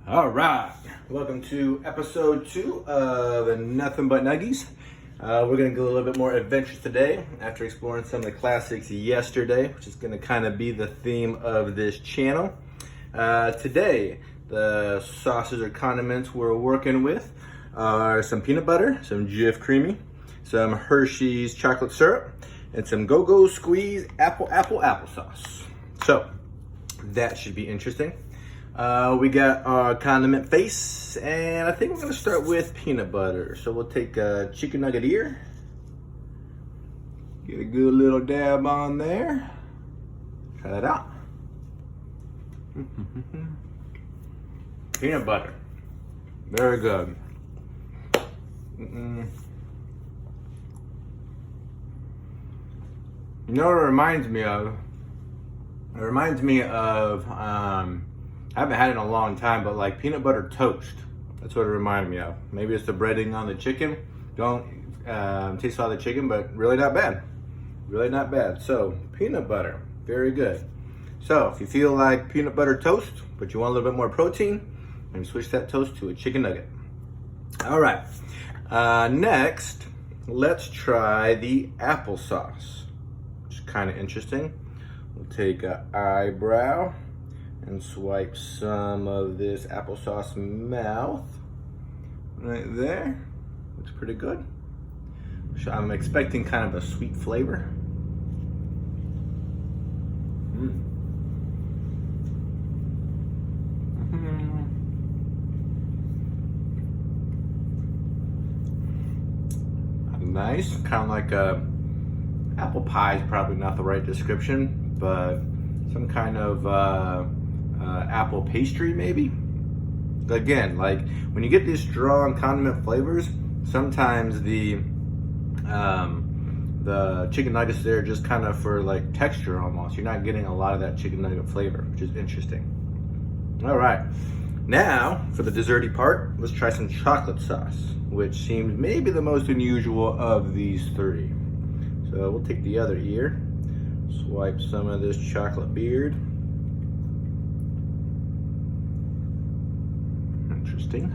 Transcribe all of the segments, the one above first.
All right, welcome to episode 2 of Nothing But Nuggies. We're going to go a little bit more adventurous today after exploring some of the classics yesterday, which is going to kind of be the theme of this channel. Today, the sauces or condiments we're working with are some peanut butter, some Jif Creamy, some Hershey's chocolate syrup, and some Go-Go Squeeze applesauce. So, that should be interesting. We got our condiment face, and I think we're gonna start with peanut butter. So we'll take a chicken nugget ear, get a good little dab on there, try that out. Peanut butter, very good. You know what it reminds me of? It reminds me of, I haven't had it in a long time, but like peanut butter toast. That's what it reminded me of. Maybe it's the breading on the chicken. Don't taste all the chicken, but really not bad. Really not bad. So, peanut butter, very good. So, if you feel like peanut butter toast, but you want a little bit more protein, then switch that toast to a chicken nugget. All right. Next, let's try the applesauce, which is kind of interesting. We'll take an eyebrow and swipe some of this applesauce mouth right there. Looks pretty good. So I'm expecting kind of a sweet flavor. Nice, kind of like a apple pie is probably not the right description, but some kind of apple pastry maybe. Again, like when you get these strong condiment flavors, sometimes the chicken nuggets there just kind of for like texture almost. You're not getting a lot of that chicken nugget flavor, which is interesting. All right, now for the desserty part, let's try some chocolate sauce, which seems maybe the most unusual of these three. So we'll take the other ear, swipe some of this chocolate beard. Interesting.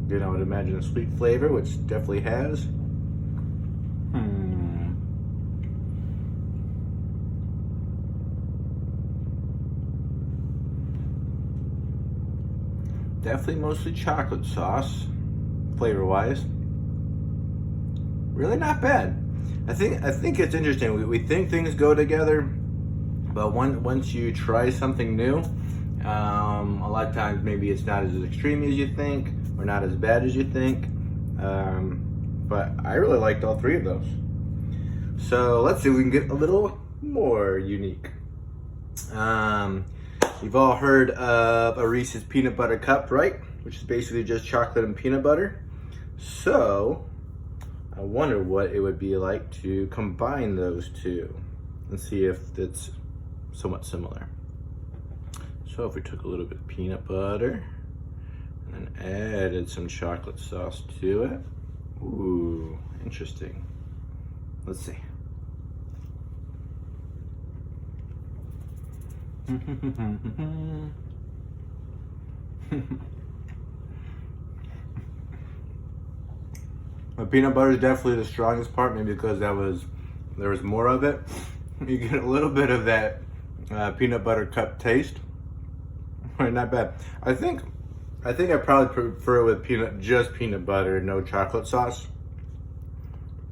Then I would imagine a sweet flavor, which definitely has. Definitely mostly chocolate sauce, flavor-wise. Really not bad. I think it's interesting. We think things go together, but once you try something new, a lot of times maybe it's not as extreme as you think, or not as bad as you think. But I really liked all three of those. So let's see if we can get a little more unique. You've all heard of a Reese's peanut butter cup, right? Which is basically just chocolate and peanut butter. So I wonder what it would be like to combine those two and see if it's somewhat similar. So if we took a little bit of peanut butter and then added some chocolate sauce to it. Ooh, interesting. Let's see. The peanut butter is definitely the strongest part, maybe because there was more of it. You get a little bit of that peanut butter cup taste. Not bad. I think I probably prefer it with just peanut butter, no chocolate sauce.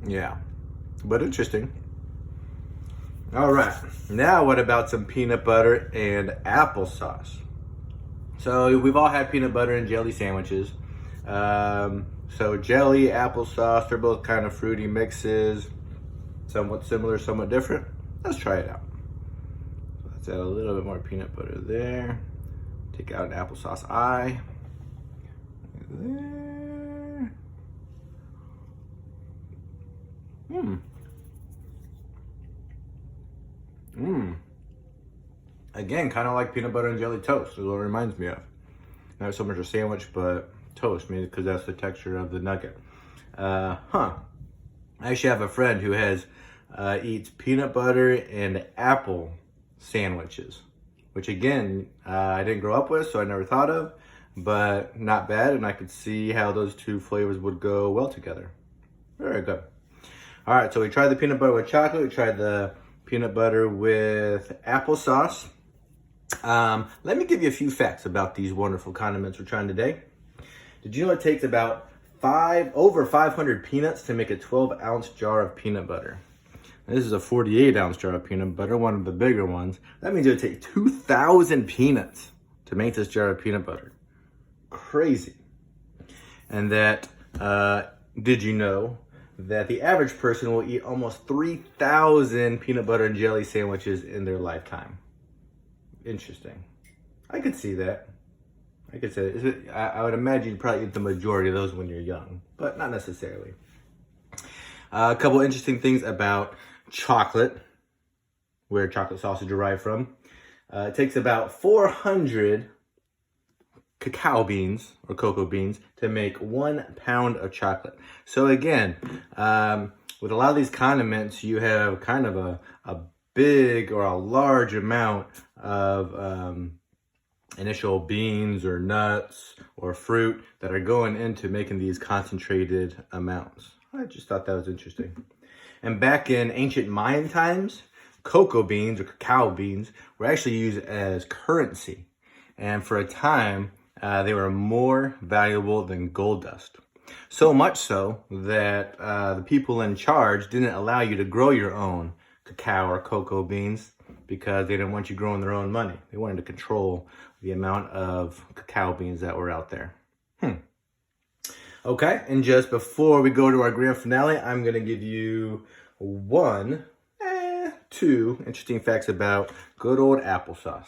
Yeah, but interesting. All right, now what about some peanut butter and applesauce? So we've all had peanut butter and jelly sandwiches. So jelly, applesauce, they're both kind of fruity mixes, somewhat similar, somewhat different. Let's try it out. So let's add a little bit more peanut butter there. Take out an applesauce eye. There. Again, kind of like peanut butter and jelly toast is what it reminds me of. Not so much a sandwich, but toast, maybe because that's the texture of the nugget. I actually have a friend who has eats peanut butter and apple sandwiches, which again, I didn't grow up with, so I never thought of, but not bad, and I could see how those two flavors would go well together. Very good. All right, so we tried the peanut butter with chocolate, we tried the peanut butter with applesauce. Let me give you a few facts about these wonderful condiments we're trying today. Did you know it takes about over 500 peanuts to make a 12-ounce jar of peanut butter? This is a 48-ounce jar of peanut butter, one of the bigger ones. That means it would take 2,000 peanuts to make this jar of peanut butter. Crazy. And that, did you know that the average person will eat almost 3,000 peanut butter and jelly sandwiches in their lifetime? Interesting. I could see that. I could say that. I would imagine you probably eat the majority of those when you're young, but not necessarily. A couple interesting things about chocolate, where chocolate sauce is derived from. It takes about 400 cacao beans or cocoa beans to make 1 pound of chocolate. So again, with a lot of these condiments, you have kind of a big or a large amount of initial beans or nuts or fruit that are going into making these concentrated amounts. I just thought that was interesting. And back in ancient Mayan times, cocoa beans or cacao beans were actually used as currency. And for a time, they were more valuable than gold dust. So much so that the people in charge didn't allow you to grow your own cacao or cocoa beans because they didn't want you growing their own money. They wanted to control the amount of cacao beans that were out there. Okay, and just before we go to our grand finale, I'm going to give you two interesting facts about good old applesauce.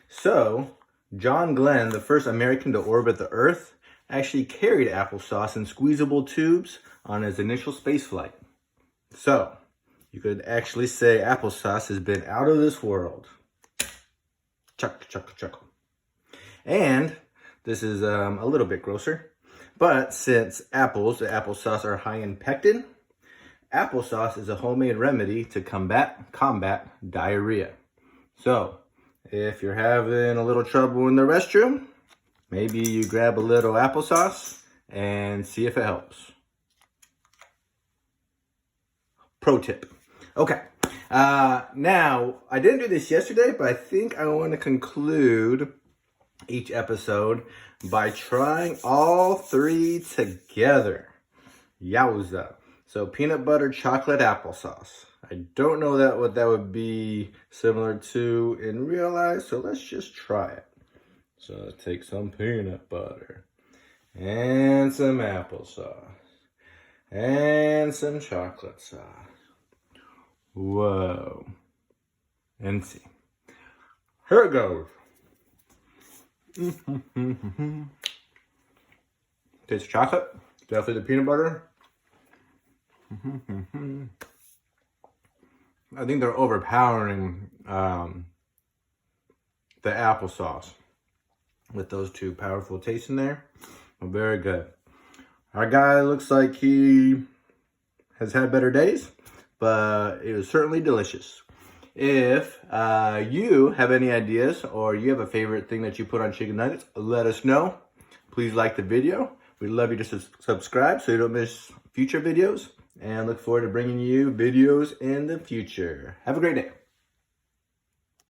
So, John Glenn, the first American to orbit the Earth, actually carried applesauce in squeezable tubes on his initial space flight. So, you could actually say applesauce has been out of this world. Chuckle, chuckle, chuckle. And this is a little bit grosser, but since the applesauce are high in pectin, applesauce is a homemade remedy to combat diarrhea. So, if you're having a little trouble in the restroom, maybe you grab a little applesauce and see if it helps. Pro tip. Okay. Now, I didn't do this yesterday, but I think I want to conclude each episode by trying all three together. Yowza. So, peanut butter chocolate applesauce. I don't know what that would be similar to in real life, so let's just try it. So, let's take some peanut butter and some applesauce and some chocolate sauce. Whoa. And see. Here it goes. Taste chocolate. Definitely the peanut butter. I think they're overpowering the applesauce with those two powerful tastes in there. Very good. Our guy looks like he has had better days, but it was certainly delicious. If you have any ideas or you have a favorite thing that you put on chicken nuggets, let us know. Please like the video. We'd love you to subscribe so you don't miss future videos, and look forward to bringing you videos in the future. Have a great day.